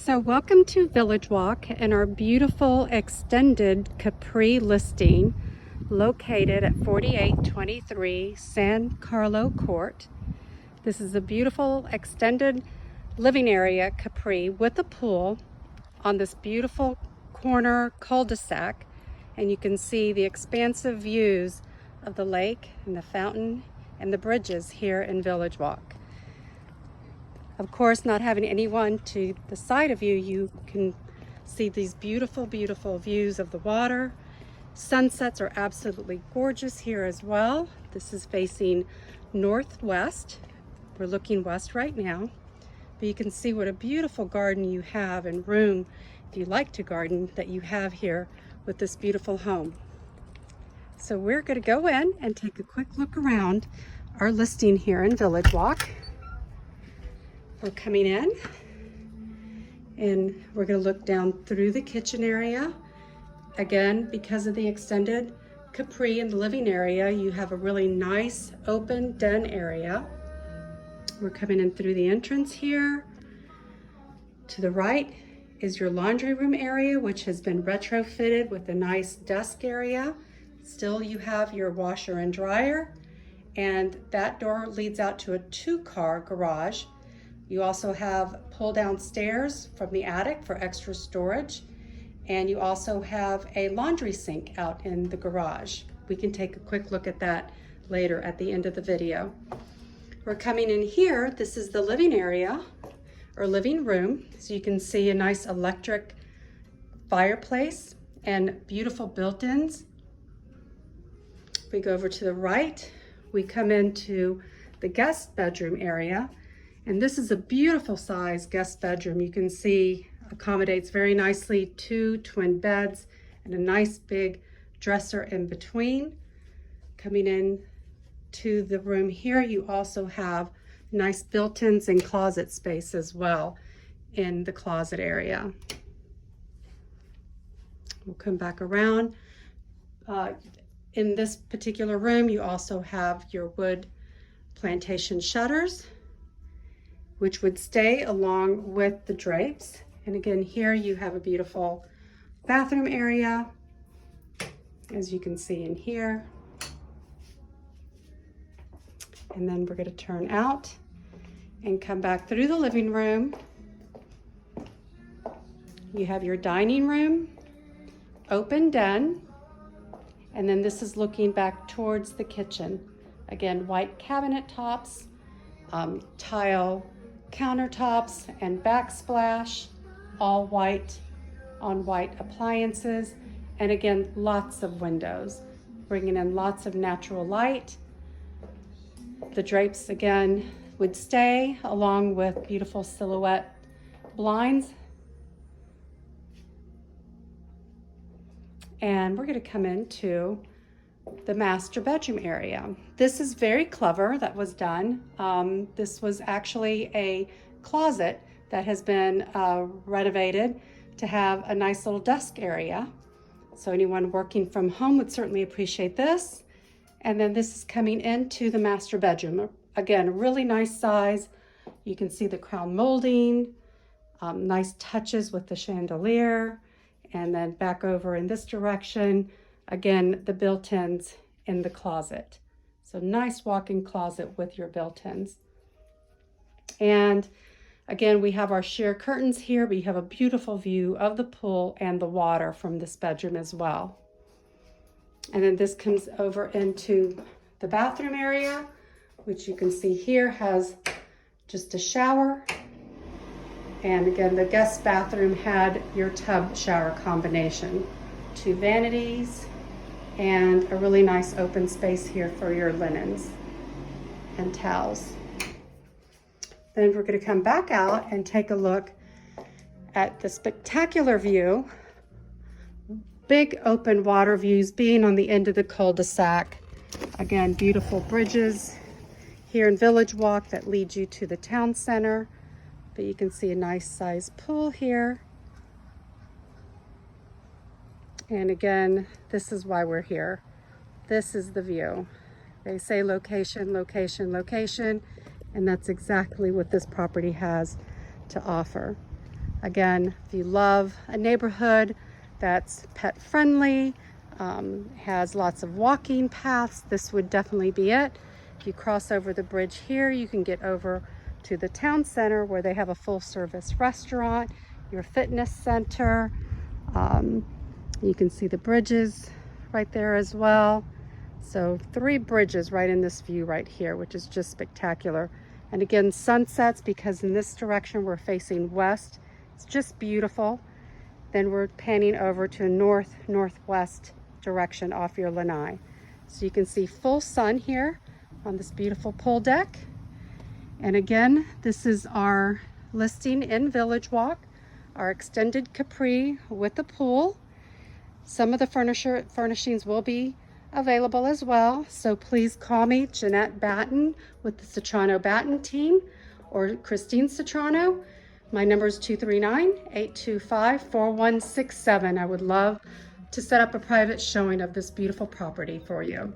So welcome to Village Walk and our beautiful extended Capri listing located at 4823 San Carlo Court. This is a beautiful extended living area Capri with a pool on this beautiful corner cul-de-sac, and you can see the expansive views of the lake and the fountain and the bridges here in Village Walk. Of course, not having anyone to the side of you, you can see these beautiful, beautiful views of the water. Sunsets are absolutely gorgeous here as well. This is facing northwest. We're looking west right now, but you can see what a beautiful garden you have and room, if you like to garden, that you have here with this beautiful home. So we're going to go in and take a quick look around our listing here in Village Walk. We're coming in and we're going to look down through the kitchen area. Again, because of the extended Capri in the living area, you have a really nice open den area. We're coming in through the entrance here. To the right is your laundry room area, which has been retrofitted with a nice desk area. Still, you have your washer and dryer, and that door leads out to a 2-car garage. You also have pull-down stairs from the attic for extra storage, and you also have a laundry sink out in the garage. We can take a quick look at that later at the end of the video. We're coming in here. This is the living area or living room. So you can see a nice electric fireplace and beautiful built-ins. We go over to the right. We come into the guest bedroom area. And this is a beautiful size guest bedroom. You can see accommodates very nicely 2 twin beds and a nice big dresser in between. Coming in to the room here, you also have nice built-ins and closet space as well in the closet area. We'll come back around. In this particular room, you also have your wood plantation shutters, which would stay along with the drapes. And again, here you have a beautiful bathroom area, as you can see in here. And then we're going to turn out and come back through the living room. You have your dining room, open den, and then this is looking back towards the kitchen. Again, white cabinet tops, tile countertops and backsplash, all white on white appliances, and again, lots of windows, bringing in lots of natural light. The drapes, again, would stay along with beautiful silhouette blinds. And we're going to come into the master bedroom area. This is very clever that was done. This was actually a closet that has been renovated to have a nice little desk area. So anyone working from home would certainly appreciate this. And then this is coming into the master bedroom. Again, really nice size. You can see the crown molding, nice touches with the chandelier, and then back over in this direction, again, the built-ins in the closet. So nice walk-in closet with your built-ins. And again, we have our sheer curtains here, but you have a beautiful view of the pool and the water from this bedroom as well. And then this comes over into the bathroom area, which you can see here has just a shower. And again, the guest bathroom had your tub shower combination. 2 vanities, and a really nice open space here for your linens and towels. Then we're going to come back out and take a look at the spectacular view. Big open water views being on the end of the cul-de-sac. Again, beautiful bridges here in Village Walk that lead you to the town center. But you can see a nice size pool here. And again, this is why we're here. This is the view. They say location, location, location, and that's exactly what this property has to offer. Again, if you love a neighborhood that's pet friendly, has lots of walking paths, this would definitely be it. If you cross over the bridge here, you can get over to the town center where they have a full service restaurant, your fitness center. You can see the bridges right there as well. So 3 bridges right in this view right here, which is just spectacular. And again, sunsets, because in this direction we're facing west. It's just beautiful. Then we're panning over to a northwest direction off your lanai. So you can see full sun here on this beautiful pool deck. And again, this is our listing in Village Walk, our extended Capri with the pool. Some of the furnishings will be available as well. So please call me, Jeanette Batten with the Citrano Batten team, or Christine Citrano. My number is 239-825-4167. I would love to set up a private showing of this beautiful property for you.